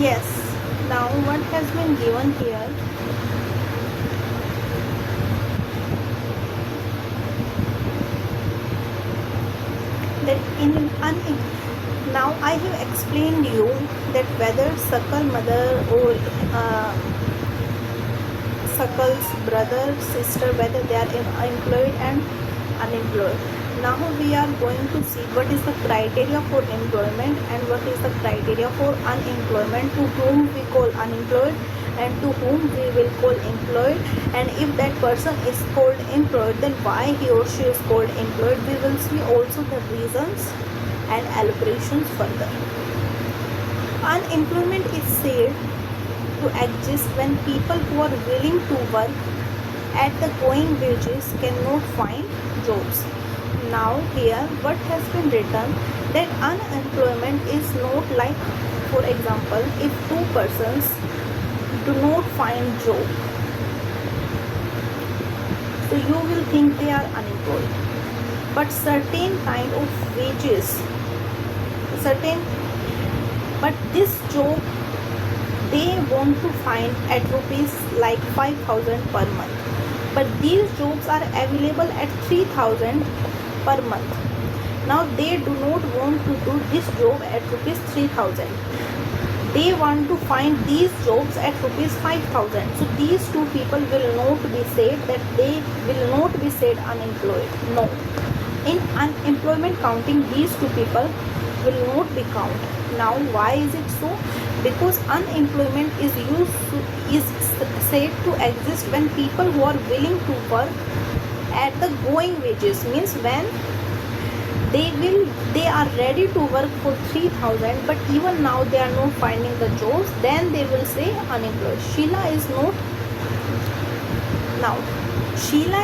Yes, now what has been given here, that in now I have explained you that whether Sakal mother or Sakal's brother, sister, whether they are employed and unemployed. Now we are going to see what is the criteria for employment and what is the criteria for unemployment, to whom we call unemployed and to whom we will call employed, and if that person is called employed, then why he or she is called employed. We will see also the reasons and elaborations further. Unemployment is said to exist when people who are willing to work at the going wages cannot find jobs. Now here what has been written, that unemployment is not like, for example, if two persons do not find job, so you will think they are unemployed. But certain kind of wages, but this job they want to find at rupees like 5,000 per month, but these jobs are available at 3,000 per month. Now they do not want to do this job at rupees 3,000, they want to find these jobs at rupees 5,000. So these two people will not be said that they will not be said unemployed. No, in unemployment counting these two people will not be count. Now why is it so? Because unemployment is said to exist when people who are willing to work at the going wages, means when they are ready to work for 3,000, but even now they are not finding the jobs, then they will say unemployed. Sheila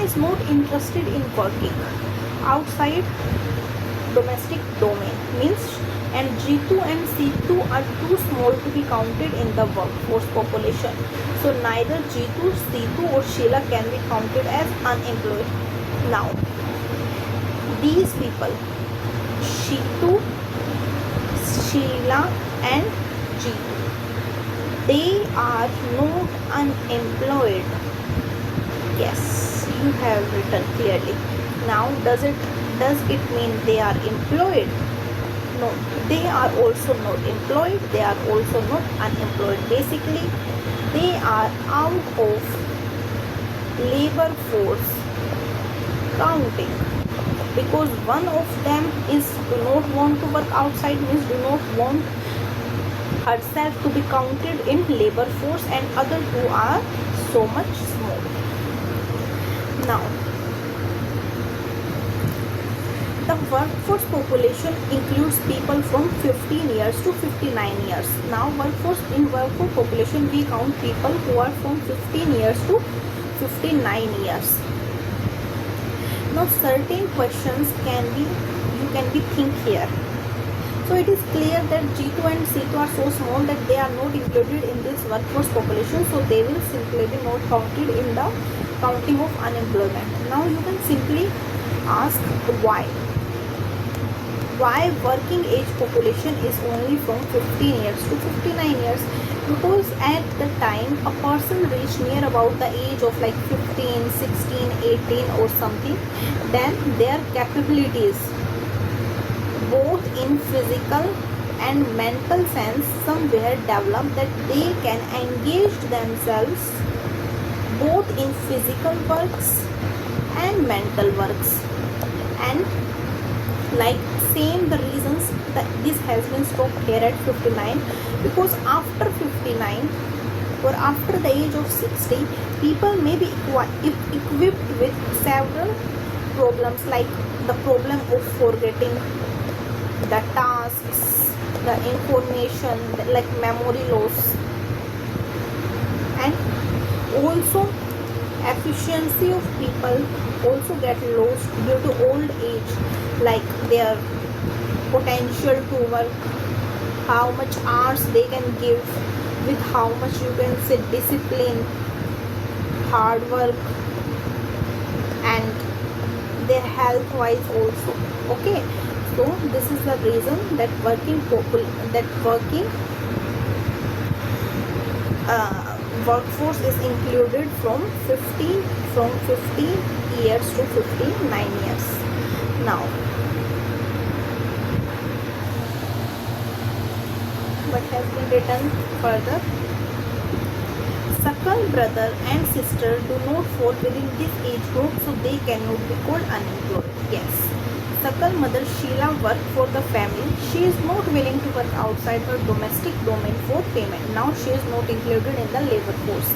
is not interested in working outside domestic domain, means, and G2 and C2 are too small to be counted in the workforce population. So neither G2, C2 or Sheila can be counted as unemployed. Now these people, Shitu, Sheila and G2, they are not unemployed. Yes, you have written clearly. Now does it mean they are employed? No, they are also not employed, they are also not unemployed. Basically they are out of labor force counting, because one of them is do not want to work outside, means do not want herself to be counted in labor force, and other two are so much small. Now the workforce population includes people from 15 years to 59 years. Now workforce population we count people who are from 15 years to 59 years. Now certain questions you can be think here. So it is clear that G2 and C2 are so small that they are not included in this workforce population, so they will simply be not counted in the counting of unemployment. Now you can simply ask why working age population is only from 15 years to 59 years, because at the time a person reached near about the age of like 15, 16, 18 or something, then their capabilities both in physical and mental sense somewhere develop that they can engage themselves both in physical works and mental works. And like same the reasons that this has been stopped here at 59, because after 59 or after the age of 60, people may be equipped with several problems, like the problem of forgetting the tasks, the information, like memory loss, and also efficiency of people also get lost due to old age, like their potential to work, how much hours they can give, with how much you can say discipline, hard work, and their health wise also. Okay, so this is the reason that working workforce is included from 15 years to 59 years. Now, what has been written further? Suckle brother and sister do not fall within this age group, so they cannot be called unemployed. Yes. Suckle mother Sheila worked for the family. She is not willing to work outside her domestic domain for payment. Now she is not included in the labor force.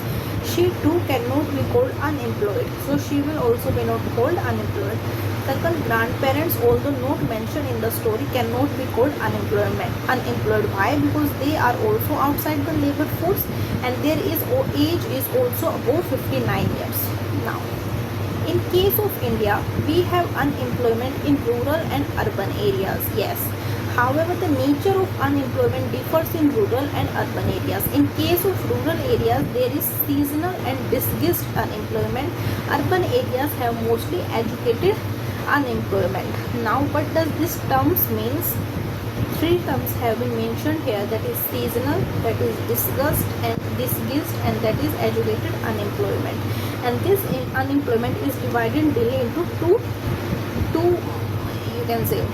She too cannot be called unemployed, so she will also be not called unemployed. Suckle grandparents, although not mentioned in the story, cannot be called unemployed. Why? Because they are also outside the labor force, and their age is also above 59 years. Now, in case of India, we have unemployment in rural and urban areas. Yes. However, the nature of unemployment differs in rural and urban areas. In case of rural areas, there is seasonal and disguised unemployment. Urban areas have mostly educated unemployment. Now, what does this terms means? Three terms have been mentioned here, that is seasonal, that is disguised and that is educated unemployment. And this unemployment is divided daily into two you can say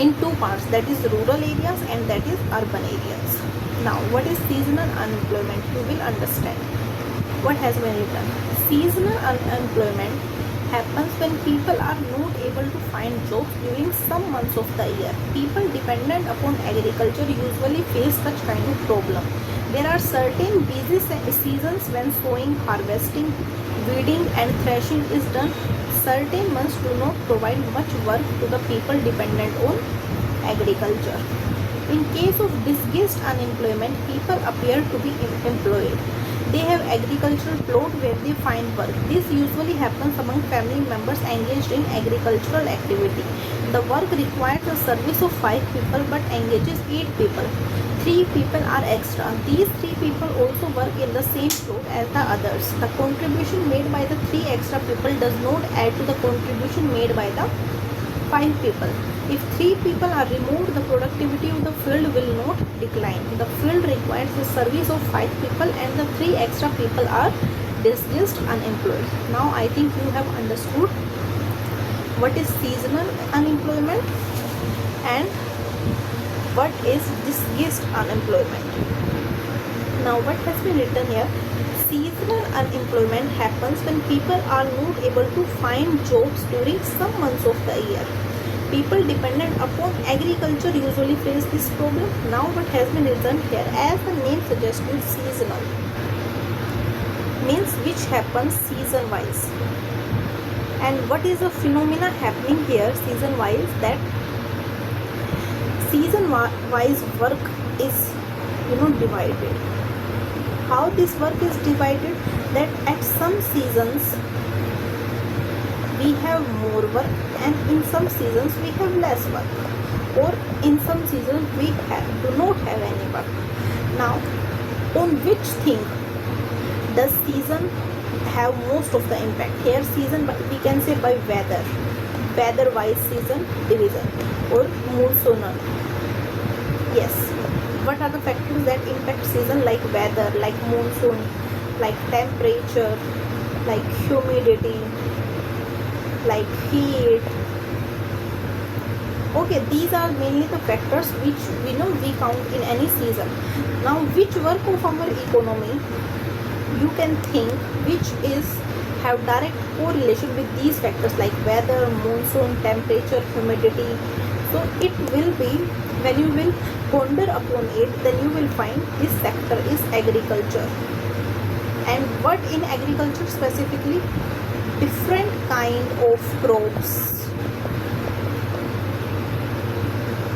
in two parts, that is rural areas and that is urban areas. Now, what is seasonal unemployment? You will understand what has been written. Seasonal unemployment happens when people are not able to find jobs during some months of the year. People dependent upon agriculture usually face such kind of problem. There are certain busy seasons when sowing, harvesting, weeding and threshing is done. Certain months do not provide much work to the people dependent on agriculture. In case of disguised unemployment, people appear to be employed. They have agricultural plot where they find work. This usually happens among family members engaged in agricultural activity. The work requires the service of 5 people but engages 8 people. 3 people are extra. These 3 people also work in the same plot as the others. The contribution made by the 3 extra people does not add to the contribution made by the 5 people. If 3 people are removed, the productivity of the field will not decline. The field requires the service of 5 people and the 3 extra people are disguised unemployed. Now I think you have understood what is seasonal unemployment and what is disguised unemployment. Now what has been written here? Seasonal unemployment happens when people are not able to find jobs during some months of the year. People dependent upon agriculture usually face this problem. Now what has been written here, as the name suggests, seasonal means which happens season wise. And what is the phenomena happening here season wise? That season wise work is divided. How this work is divided? That at some seasons we have more work and in some seasons we have less work, or in some seasons we do not have any work. Now, on which thing does season have most of the impact? Here season, but we can say by weather wise season division or monsoonal. Yes, what are the factors that impact season, like weather, like monsoon, like temperature, like humidity, like heat? Okay, these are mainly the factors which we count in any season. Now, which work of our economy you can think which is have direct correlation with these factors like weather, monsoon, temperature, humidity? So it will be, when you will ponder upon it, then you will find this sector is agriculture. And what in agriculture specifically? Different kind of crops.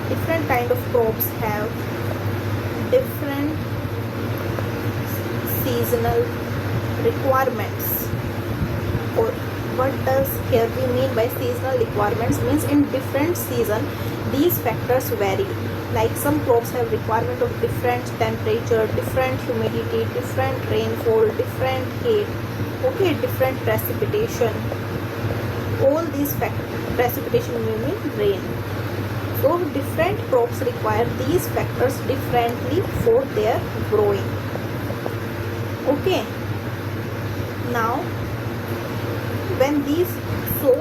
Different kind of crops have different seasonal requirements. Or what does here we mean by seasonal requirements? Means in different season these factors vary. Like some crops have requirement of different temperature, different humidity, different rainfall, different heat, okay, different precipitation. All these precipitation mean rain. So different crops require these factors differently for their growing. Okay, now when these, so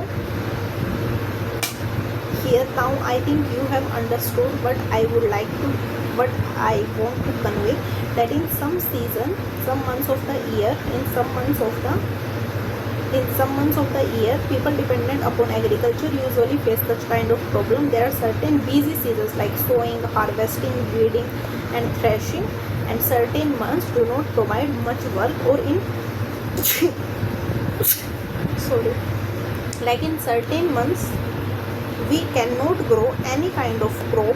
here now I think you have understood what I would like to, what I want to convey, that in some season, some months of the year, in some months of the year, people dependent upon agriculture usually face such kind of problem. There are certain busy seasons like sowing, harvesting, weeding and threshing, and certain months do not provide much work, or in sorry, like in certain months we cannot grow any kind of crop,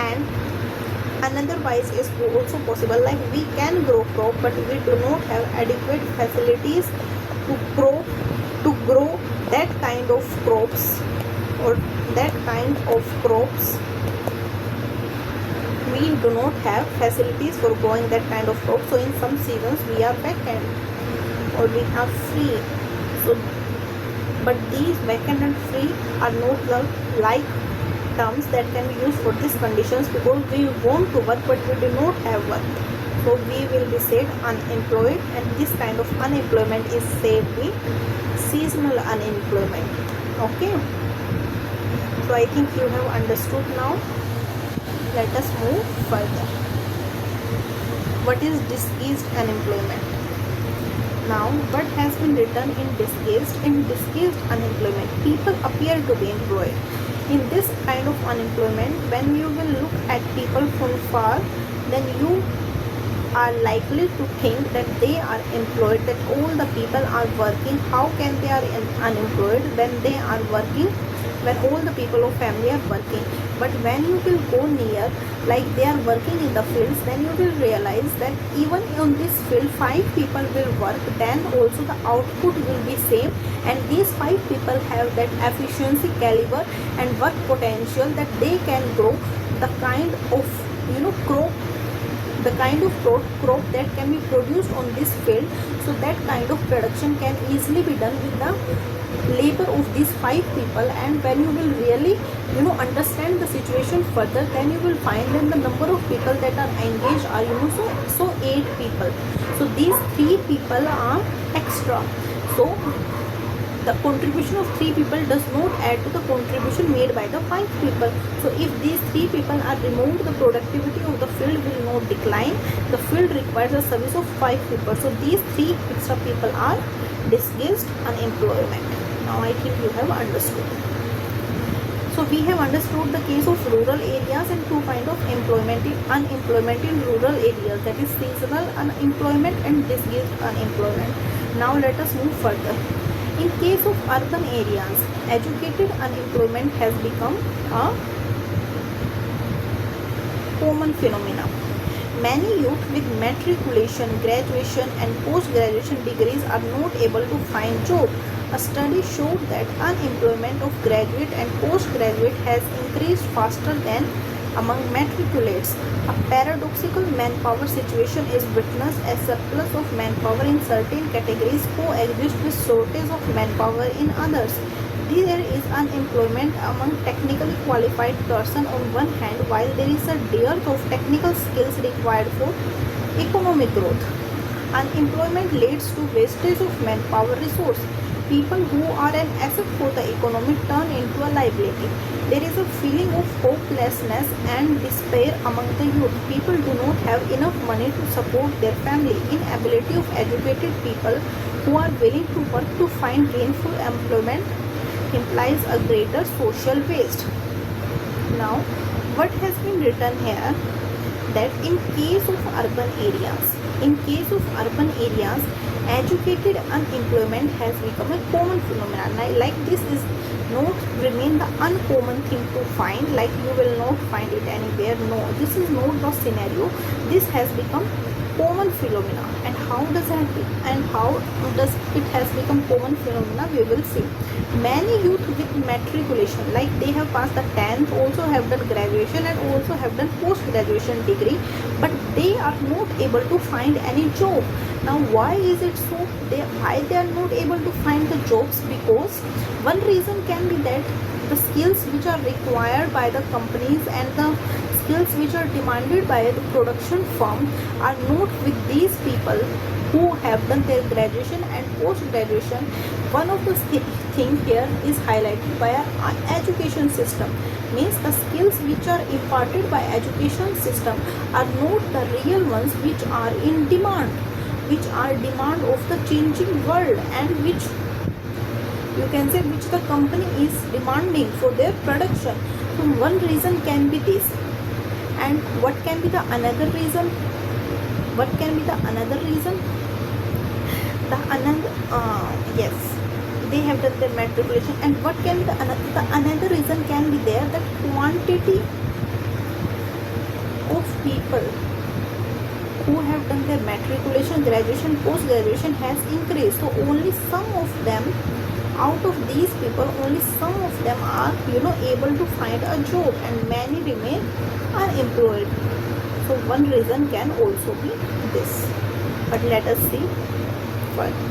and another wise is also possible, like we can grow crop but we do not have adequate facilities to grow that kind of crops, or that kind of crops we do not have facilities for growing that kind of crop. So in some seasons we are vacant or we are free. So but these vacant and free are not the like terms that can be used for these conditions, because we want to work but we do not have work. So we will be said unemployed, and this kind of unemployment is said be seasonal unemployment. Okay, so I think you have understood now. Let us move further. What is disguised unemployment? Now, what has been written in disguised? In disguised unemployment, people appear to be employed. In this kind of unemployment, when you will look at people from far, then you are likely to think that they are employed, that all the people are working. How can they are unemployed when they are working, when all the people of family are working? But when you will go near, like they are working in the fields, then you will realize that even on this field 5 people will work, then also the output will be same, and these 5 people have that efficiency caliber and work potential that they can grow the kind of crop, the kind of crop that can be produced on this field. So that kind of production can easily be done with the labor of these 5 people. And when you will really understand the situation further, then you will find that the number of people that are engaged are so 8 people. So these 3 people are extra. So the contribution of 3 people does not add to the contribution made by the 5 people. So if these 3 people are removed, the productivity of the field will not decline. The field requires the service of 5 people. So these 3 extra people are disguised unemployment. Now I think you have understood. So we have understood the case of rural areas and 2 kinds of unemployment in rural areas, that is seasonal unemployment and disguised unemployment. Now let us move further. In case of urban areas, educated unemployment has become a common phenomenon. Many youth with matriculation, graduation and post-graduation degrees are not able to find job. A study showed that unemployment of graduate and postgraduate has increased faster than among matriculates. A paradoxical manpower situation is witnessed as surplus of manpower in certain categories coexist with shortage of manpower in others. There is unemployment among technically qualified persons on one hand, while there is a dearth of technical skills required for economic growth. Unemployment leads to wastage of manpower resource. People who are an asset for the economy turn into a liability. There is a feeling of hopelessness and despair among the youth. People do not have enough money to support their family. Inability of educated people who are willing to work to find gainful employment implies a greater social waste. Now, what has been written here, that in case of urban areas, educated unemployment has become a common phenomenon. Like this is not remain the uncommon thing to find, like you will not find it anywhere. No, this is not the scenario. This has become common phenomena. And how does it has become common phenomena, we will see. Many youth with matriculation, like they have passed the 10th, also have done graduation and also have done post graduation degree, but they are not able to find any job. Now why is it so? Why they are not able to find the jobs? Because one reason can be that the skills which are required by the companies and the skills which are demanded by the production firm are not with these people who have done their graduation and post graduation. One of the thing here is highlighted by our education system, means the skills which are imparted by education system are not the real ones which are in demand, which are demand of the changing world, and which you can say which the company is demanding for their production. So one reason can be this, and what can be the another reason? What can be the another reason? The another yes, they have done their matriculation. And what can be the another reason can be there, that quantity of people who have done their matriculation, graduation, post graduation has increased. So only some of them, out of these people, only some of them are able to find a job, and many remain unemployed. So one reason can also be this. But let us see further.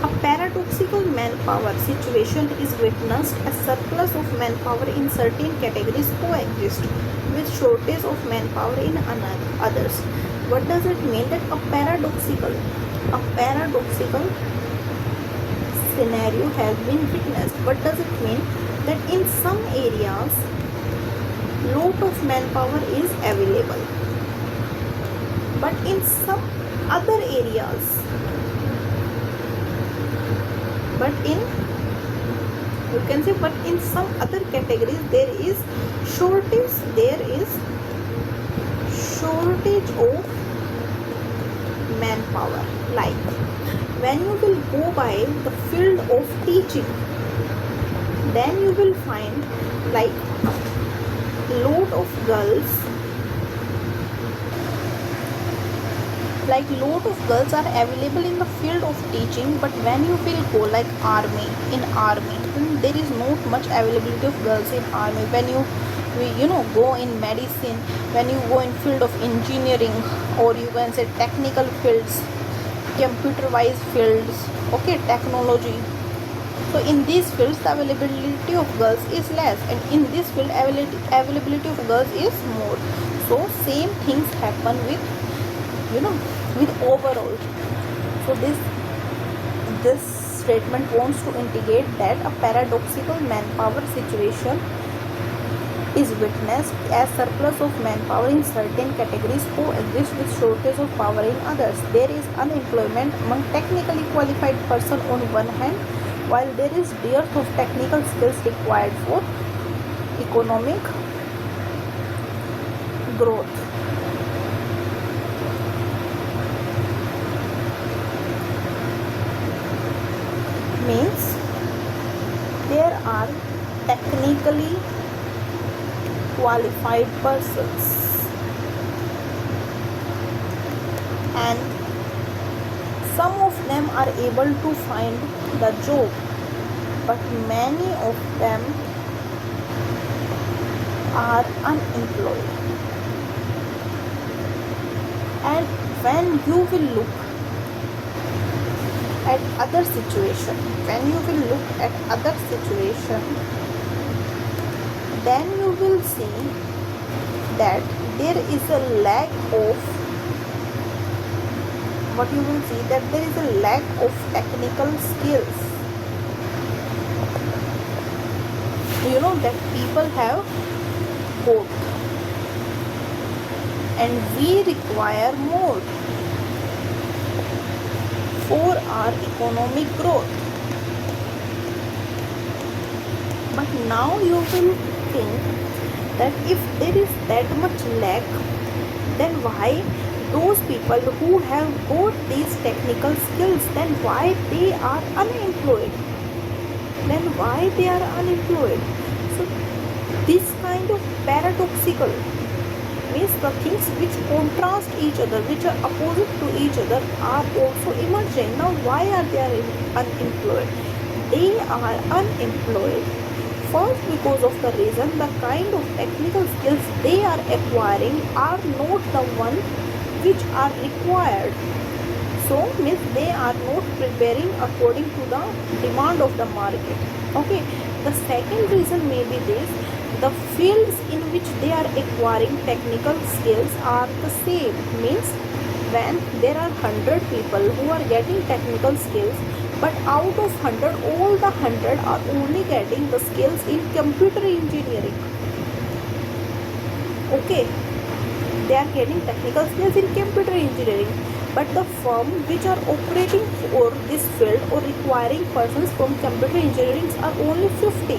A paradoxical manpower situation is witnessed. A surplus of manpower in certain categories coexist with shortage of manpower in others. What does it mean? That a paradoxical scenario has been witnessed. What does it mean? That in some areas lot of manpower is available, but in some other areas, but in some other categories there is shortage of manpower. Like when you will go by the field of teaching, then you will find like lot of girls are available in the field of teaching. But when you will go like army, then there is not much availability of girls in army. When you go in medicine, when you go in field of engineering, or you can say technical fields, computerized fields, okay, technology. So in these fields the availability of girls is less, and in this field availability of girls is more. So same things happen with with overall. So this statement wants to indicate that a paradoxical manpower situation is witnessed as surplus of manpower in certain categories coexist with shortage of power in others. There is unemployment among technically qualified person on one hand, while there is dearth of technical skills required for economic growth. Means there are technically qualified persons and some of them are able to find the job, but many of them are unemployed. And when you will look at other situation, then you will see that there is a lack of technical skills. That people have both, and we require more for our economic growth. But now you will think that if there is that much lack, then why those people who have got these technical skills, then why they are unemployed? So this kind of paradoxical means the things which contrast each other, which are opposite to each other, are also emerging. Now why are they unemployed? They are unemployed first because of the reason the kind of technical skills they are acquiring are not the ones which are required. So means they are not preparing according to the demand of the market. Okay, the second reason may be this, the fields in which they are acquiring technical skills are the same. Means when there are 100 people who are getting technical skills, but out of 100, all the 100 are only getting the skills in computer engineering. Okay, they are getting technical skills in computer engineering, but the firm which are operating for this field or requiring persons from computer engineering are only 50.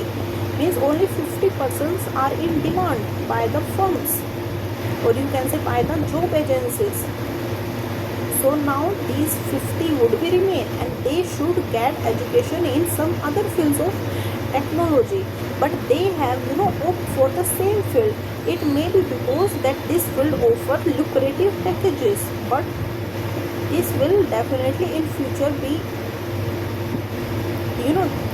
Means only 50 persons are in demand by the firms, or you can say by the job agencies. So now these 50 would be remain, and they should get education in some other fields of technology, but they have opt for the same field. It may be because that this field offer lucrative packages, but this will definitely in future be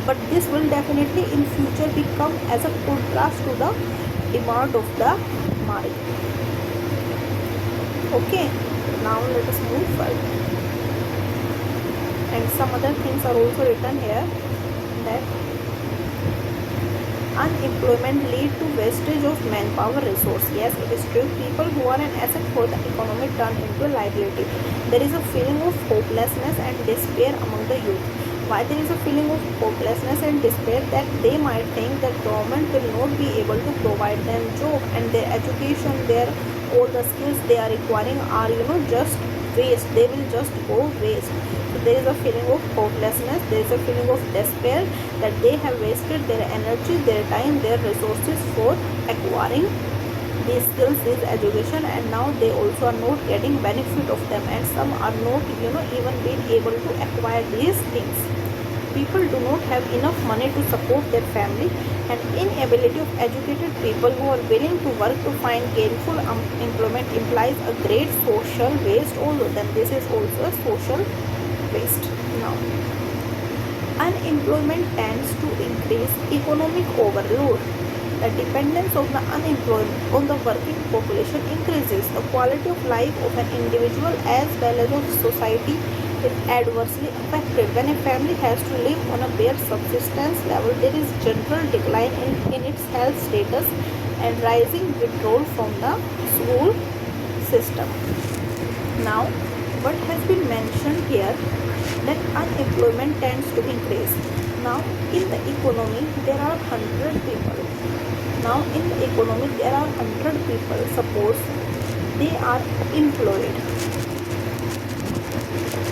but this will definitely in future become as a contrast to the demand of the market. Okay, now let us move further. And some other things are also written here, that unemployment lead to wastage of manpower resource. Yes, it is true. People who are an asset for the economy turn into a liability. There is a feeling of hopelessness and despair among the youth. Why there is a feeling of hopelessness and despair? That they might think that government will not be able to provide them job, and their education, their all the skills they are requiring are just waste. They will just go waste. So there is a feeling of hopelessness, there is a feeling of despair, that they have wasted their energy, their time, their resources for acquiring these skills, this education, and now they also are not getting benefit of them, and some are not even being able to acquire these things. People do not have enough money to support their family, and inability of educated people who are willing to work to find gainful employment implies a great social waste also. Then this is also a social waste. Now unemployment tends to increase economic overload. The dependence of the unemployed on the working population increases. The quality of life of an individual as well as of society is adversely affected. When a family has to live on a bare subsistence level, there is general decline in its health status and rising withdrawal from the school system. Now, what has been mentioned here, that unemployment tends to increase. Now, in the economy, there are 100 people. Now, in the economy, there are 100 people. Suppose they are employed,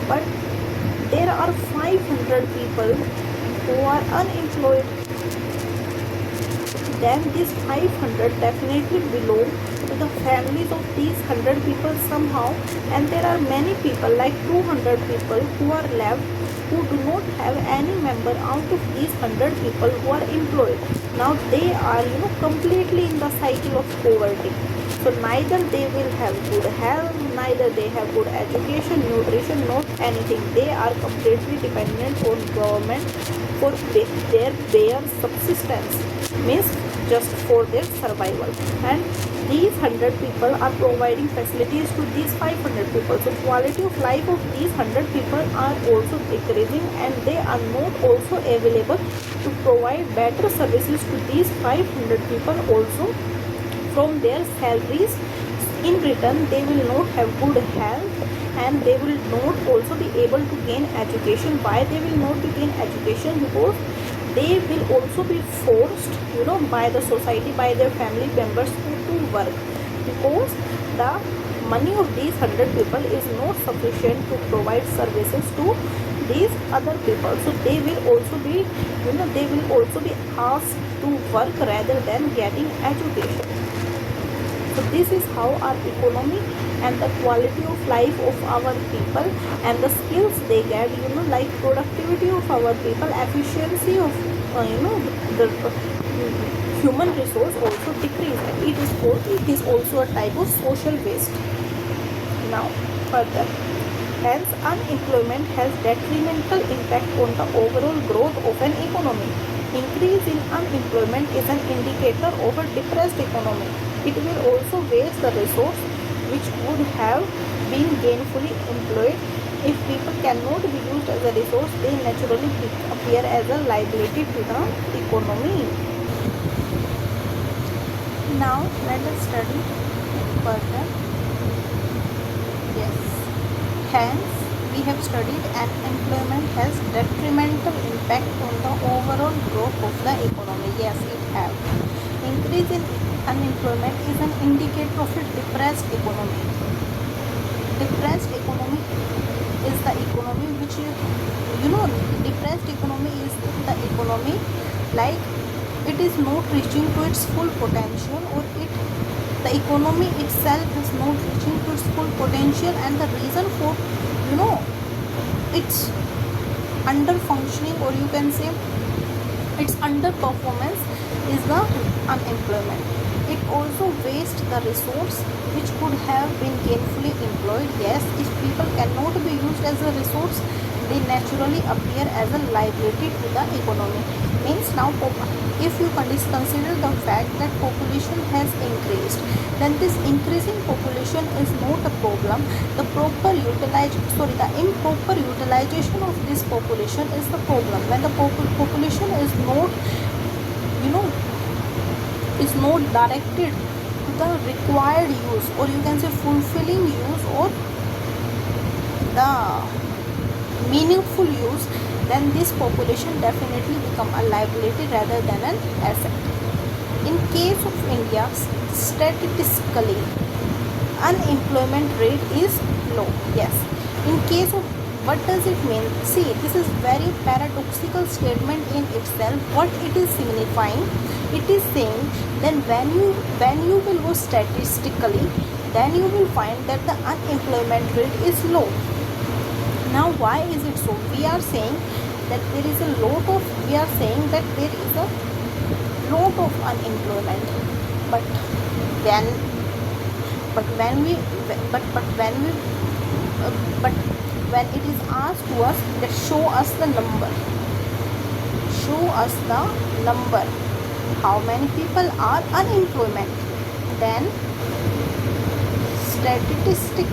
but there are 500 people who are unemployed. Then these 500 definitely belong to the families of these 100 people somehow, and there are many people like 200 people who are left, who do not have any member out of these 100 people who are employed. Now they are completely in the cycle of poverty. So neither they will have good health, neither they have good education, nutrition, not anything. They are completely dependent on government for their bare subsistence, means just for their survival. And these 100 people are providing facilities to these 500 people. So quality of life of these 100 people are also decreasing, and they are not also available to provide better services to these 500 people also from their salaries. In return, they will not have good health, and they will not also be able to gain education. Why they will not be gain education? Because they will also be forced by the society, by their family members to work, because the money of these 100 people is not sufficient to provide services to these other people. So they will also be they will also be asked to work rather than getting education. So this is how our economy and the quality of life of our people and the skills they get, like productivity of our people, efficiency of the human resource also decrease, and it is also a type of social waste. Now further, hence unemployment has detrimental impact on the overall growth of an economy. Increase in unemployment is an indicator of a depressed economy. It will also waste the resource which would have been gainfully employed. If people cannot be used as a resource, they naturally appear as a liability to the economy. Now let us study further. Yes. Hence, we have studied unemployment has detrimental impact on the overall growth of the economy. Yes, it have. Increase in unemployment is an indicator of a depressed economy. Depressed economy is the economy which depressed economy is the economy like it is not reaching to its full potential, or the economy itself is not reaching to its full potential, and the reason for its under functioning, or you can say its underperformance, is the unemployment. It also wastes the resource which could have been gainfully employed. Yes, if people cannot be used as a resource, they naturally appear as a liability to the economy. Means now, if you consider the fact that population has increased, then this increasing population is not a problem. The improper utilization of this population is the problem. When the population is not directed to the required use, or you can say fulfilling use, or the meaningful use, then this population definitely become a liability rather than an asset. In case of India, statistically, unemployment rate is low. Yes. In case of, what does it mean? See, this is very paradoxical statement in itself. What it is signifying? It is saying then when you will go statistically, then you will find that the unemployment rate is low. Now, why is it so? We are saying that there is a lot of unemployment, but when it is asked to us that show us the number, how many people are unemployment, then statistic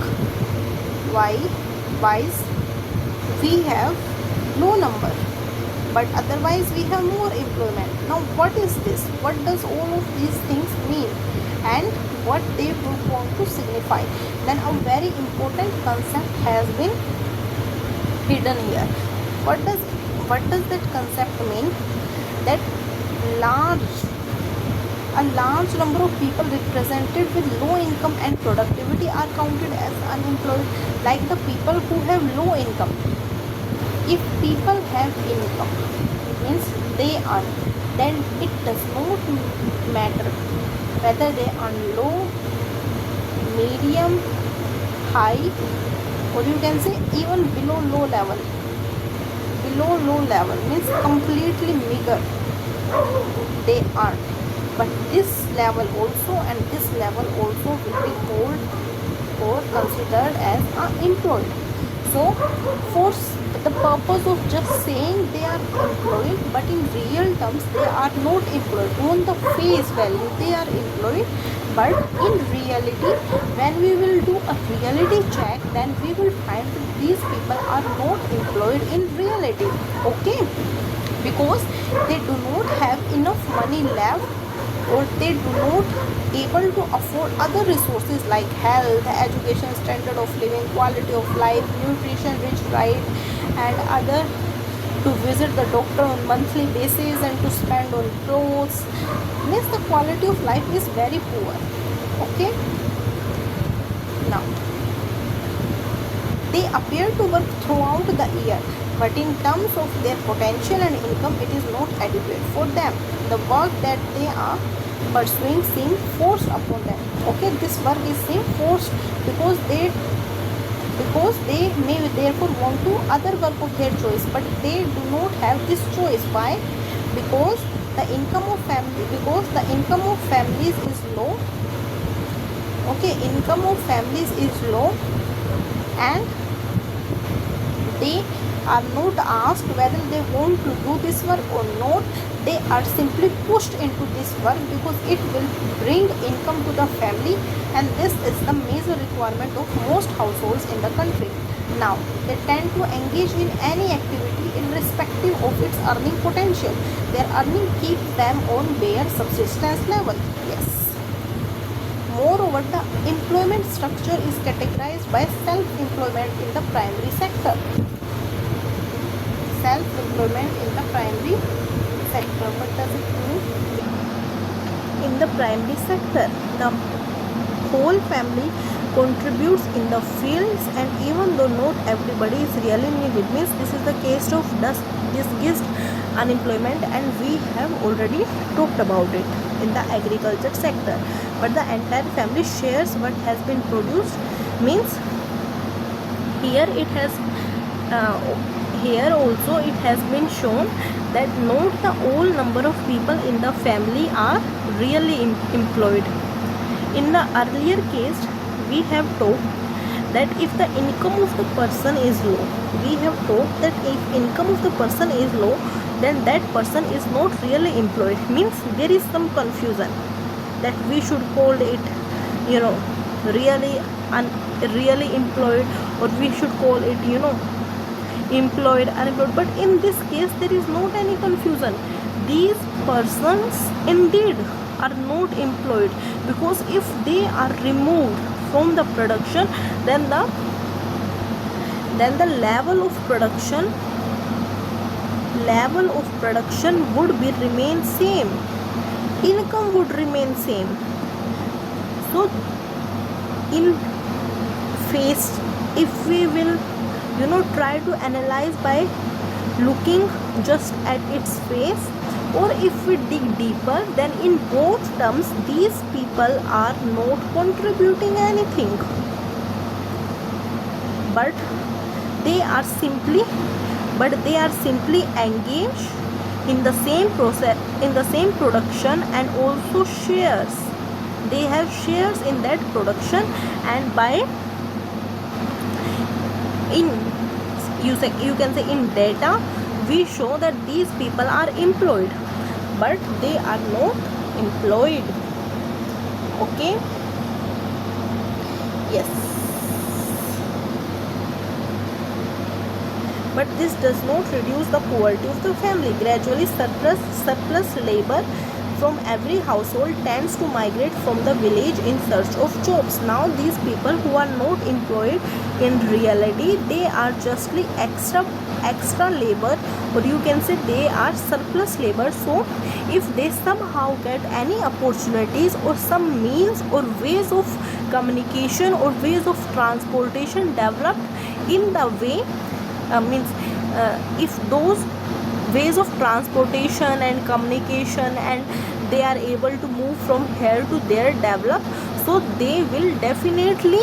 wise we have no number, but otherwise we have more employment. Now, what is this? What does all of these things mean, and what they would want to signify? Then a very important concept has been hidden here. What does that concept mean? That a large number of people represented with low income and productivity are counted as unemployed, like the people who have low income. If people have income, means they earn, then it does not matter whether they earn low, medium, high, or you can say even below low level. Below low level means completely meager they earn, but this level also and this level also will be called or considered as unemployed. So, for the purpose of just saying they are employed, but in real terms they are not employed. On the face value they are employed, but in reality, when we will do a reality check, then we will find that these people are not employed in reality. Okay, because they do not have enough money left, or they do not able to afford other resources like health, education, standard of living, quality of life, nutrition rich diet, and other, to visit the doctor on monthly basis and to spend on clothes. Means the quality of life is very poor. Okay, now they appear to work throughout the year, but in terms of their potential and income, it is not adequate for them. The work that they are pursuing seems forced upon them. Okay, this work is seem forced because they may therefore want to other work of their choice, but they do not have this choice. Why? Because the income of families is low. Okay, income of families is low, and they are not asked whether they want to do this work or not. They are simply pushed into this work because it will bring income to the family, and this is the major requirement of most households in the country. Now, they tend to engage in any activity irrespective of its earning potential. Their earning keeps them on bare subsistence level. Yes. Moreover, the employment structure is categorized by self-employment in the primary sector. Self-employment in the primary sector. What does it mean? In the primary sector, the whole family contributes in the fields, and even though not everybody is really needed, means this is the case of disguised unemployment, and we have already talked about it in the agriculture sector. But the entire family shares what has been produced, means here it has here also it has been shown that not the whole number of people in the family are really employed. In the earlier case, we have talked that if the income of the person is low, we have talked that if income of the person is low, then that person is not really employed. Means there is some confusion that we should call it, really employed, or we should call it, employed, unemployed. But in this case, there is not any confusion. These persons indeed are not employed, because if they are removed from the production, then the level of production would be remain same, income would remain same. So in face, if we will try to analyze by looking just at its face, or if we dig deeper, then in both terms these people are not contributing anything, but they are simply engaged in the same process, in the same production, and also shares. They have shares in that production, and by you can say in data we show that these people are employed, but they are not employed. Okay, yes, but this does not reduce the poverty of the family. Gradually surplus labor from every household tends to migrate from the village in search of jobs. Now these people who are not employed, in reality they are justly extra labor, or you can say they are surplus labor. So if they somehow get any opportunities or some means or ways of communication or ways of transportation developed in the way, if those ways of transportation and communication, and they are able to move from here to there develop, so they will definitely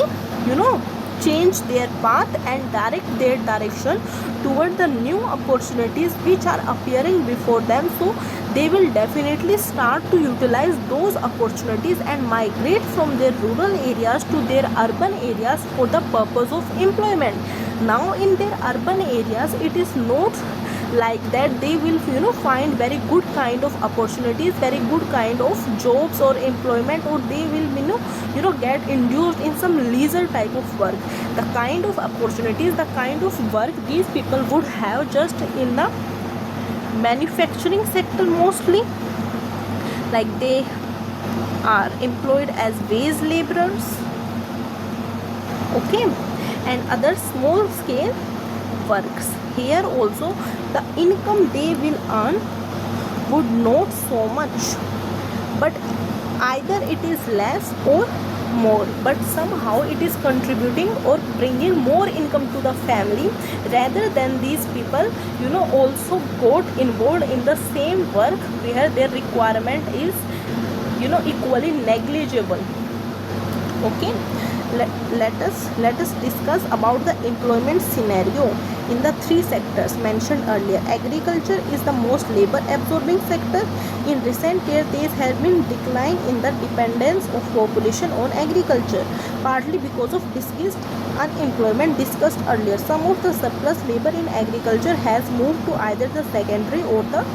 change their path and direct their direction toward the new opportunities which are appearing before them. So they will definitely start to utilize those opportunities and migrate from their rural areas to their urban areas for the purpose of employment. Now in their urban areas, it is not like that they will find very good kind of opportunities, very good kind of jobs or employment, or they will get induced in some leisure type of work. The kind of opportunities, the kind of work these people would have just in the manufacturing sector mostly, like they are employed as wage laborers, okay, and other small scale works. Here also the income they will earn would not so much, but either it is less or more, but somehow it is contributing or bringing more income to the family, rather than these people also got involved in the same work where their requirement is equally negligible. Okay, let us discuss about the employment scenario in the three sectors mentioned earlier. Agriculture is the most labor absorbing sector. In recent years, there has been decline in the dependence of population on agriculture, partly because of disguised unemployment discussed earlier. Some of the surplus labor in agriculture has moved to either the secondary or the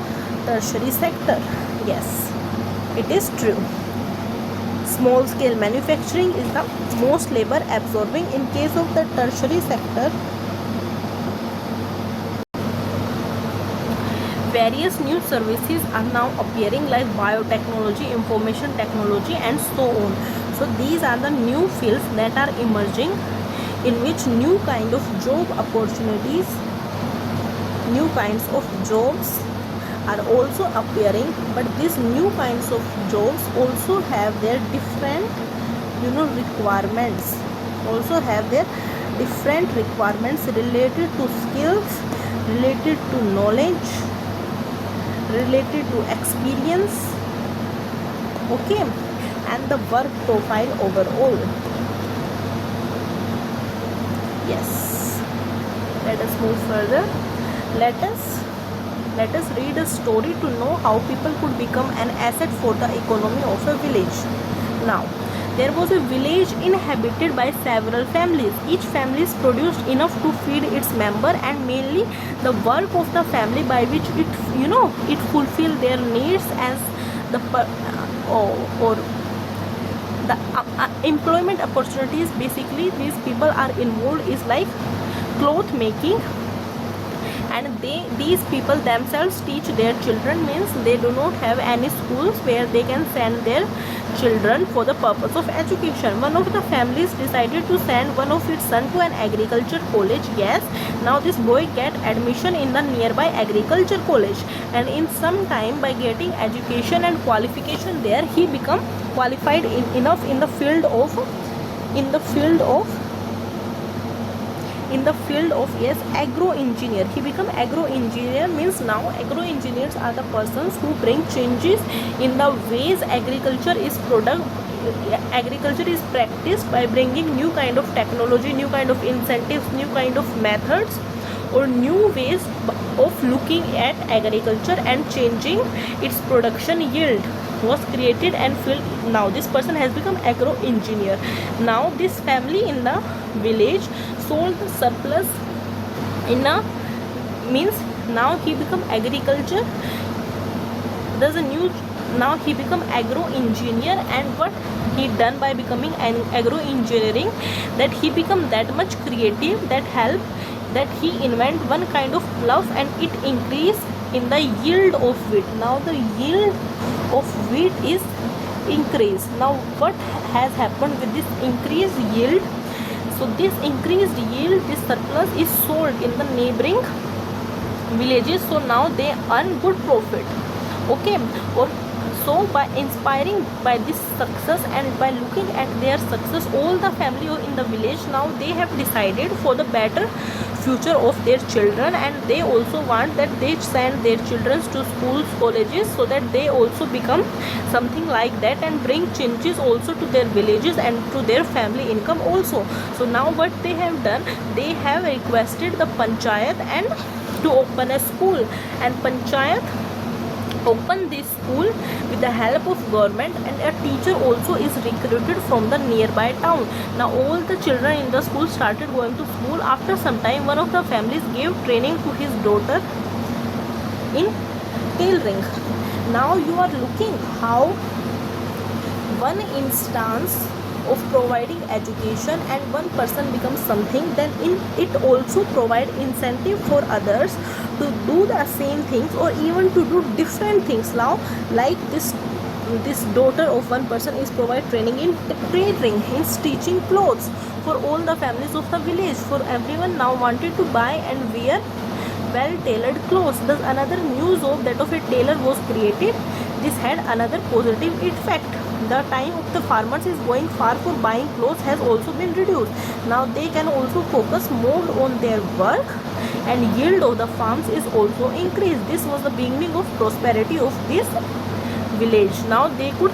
tertiary sector. Yes, it is true. Small scale manufacturing is the most labor absorbing. In case of the tertiary sector, various new services are now appearing like biotechnology, information technology, and so on. So these are the new fields that are emerging, in which new kind of job opportunities, new kinds of jobs are also appearing. But these new kinds of jobs also have their different requirements, also have their different requirements related to skills, related to knowledge, related to experience, okay, and the work profile overall. Yes, let us move further. Let us read a story to know how people could become an asset for the economy of a village. Now, there was a village inhabited by several families. Each family produced enough to feed its member, and mainly the work of the family by which it fulfill their needs as the or the employment opportunities. Basically, these people are involved is like cloth making, and these people themselves teach their children, means they do not have any schools where they can send their children for the purpose of education. One of the families decided to send one of its son to an agriculture college. Yes, now this boy get admission in the nearby agriculture college, and in some time, by getting education and qualification there, he become qualified enough in the field of yes, agro engineer. He become agro engineer, means now agro engineers are the persons who bring changes in the ways agriculture is practiced, by bringing new kind of technology, new kind of incentives, new kind of methods, or new ways of looking at agriculture and changing its production yield was created and filled. Now this person has become agro engineer. Now this family in the village sold the surplus in a means now he become agriculture. There's a new, now he become agro engineer, and what he done by becoming an agro engineering, that he become that much creative, that help that he invent one kind of plough, and it increase in the yield of wheat. Now the yield of wheat is increased. Now what has happened with this increased yield? So this increased yield, this surplus is sold in the neighboring villages, so now they earn good profit, okay. Or so by inspiring by this success and by looking at their success, all the family in the village, now they have decided for the better future of their children, and they also want that they send their children to schools, colleges, so that they also become something like that and bring changes also to their villages and to their family income also. So now what they have done, they have requested the panchayat and to open a school, and panchayat open this school with the help of government, and a teacher also is recruited from the nearby town. Now all the children in the school started going to school. After some time, one of the families gave training to his daughter in tailoring. Now you are looking how one instance of providing education and one person becomes something, then it also provide incentive for others to do the same things or even to do different things. Now like this daughter of one person is provide training in tailoring, in stitching clothes for all the families of the village, for everyone now wanted to buy and wear well tailored clothes. Thus another new job, that of a tailor, was created. This had another positive effect. The time of the farmers is going far for buying clothes has also been reduced. Now they can also focus more on their work, and yield of the farms is also increased. This was the beginning of prosperity of this village. Now they could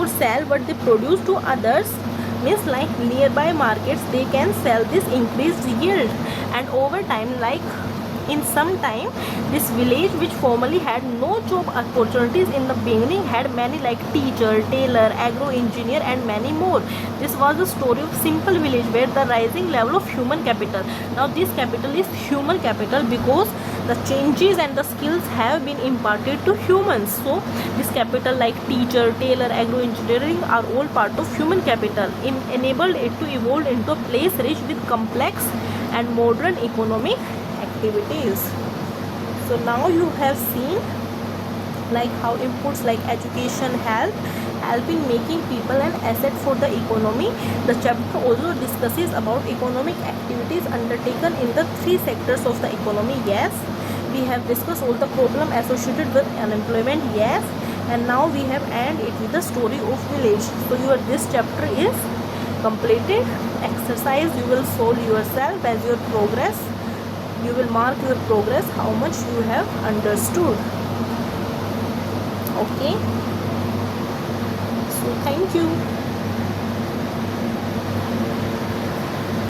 sell what they produce to others, means like nearby markets they can sell this increased yield. And over time, like in some time, this village, which formerly had no job opportunities in the beginning, had many like teacher, tailor, agro engineer and many more. This was the story of simple village where the rising level of human capital. Now this capital is human capital because the changes and the skills have been imparted to humans. So this capital like teacher, tailor, agro engineering are all part of human capital, enabled it to evolve into a place rich with complex and modern economic activities. So now you have seen like how inputs like education, health help in making people an asset for the economy. The chapter also discusses about economic activities undertaken in the three sectors of the economy. Yes, we have discussed all the problem associated with unemployment. Yes, and now we have ended it with the story of village. So this chapter is completed. Exercise you will solve yourself as your progress. You will mark your progress, how much you have understood. Okay, so thank you.